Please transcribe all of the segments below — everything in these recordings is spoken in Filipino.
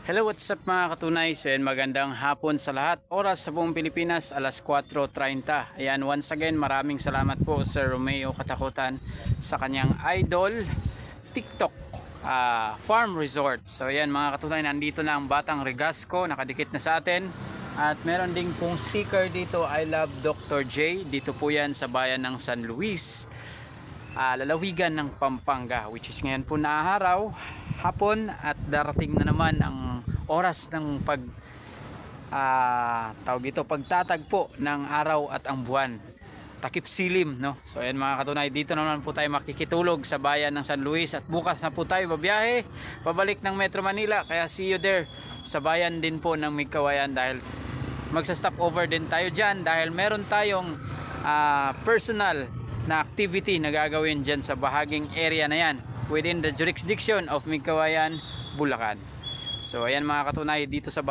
Hello, what's up mga katunay? So yan, magandang hapon sa lahat. Oras sa buong Pilipinas, alas 4:30. Ayan, once again, maraming salamat po Sir Romeo Katakutan sa kanyang idol TikTok Farm Resort. So yan mga katunay, nandito na ang Batang Regasco, nakadikit na sa atin. At meron ding pong sticker dito, I love Dr. J. Dito po yan sa bayan ng San Luis, lalawigan ng Pampanga, which is ngayon po na araw, hapon, at darating na naman ang oras ng pagtatagpo ng araw at ang buwan, takip silim, no? So ayan mga katunay, dito naman po tayo makikitulog sa bayan ng San Luis, at bukas na po tayo babiyahe pabalik ng Metro Manila, kaya see you there sa bayan din po ng Migkawayan, dahil magsa-stop over din tayo dyan, dahil meron tayong personal na activity na gagawin dyan sa bahaging area na yan within the jurisdiction of Migkawayan, Bulacan. So ayan mga katunay, dito sa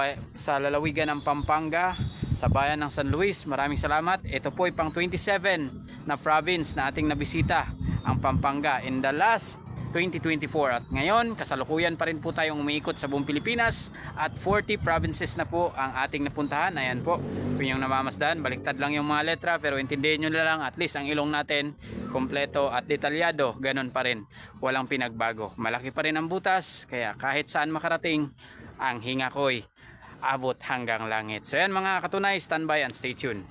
lalawigan ng Pampanga, sa bayan ng San Luis. Maraming salamat. Ito po ay pang 27 na province na ating nabisita ang Pampanga in the last 2024, at ngayon kasalukuyan pa rin po tayong umiikot sa buong Pilipinas, at 40 provinces na po ang ating napuntahan. Ayan po, kung yung namamasdan, baliktad lang yung mga letra, pero intindihin nyo na lang, at least ang ilong natin kompleto at detalyado, ganun pa rin, walang pinagbago. Malaki pa rin ang butas, kaya kahit saan makarating, ang hinga ko'y abot hanggang langit. So yan mga katunay, standby and stay tuned.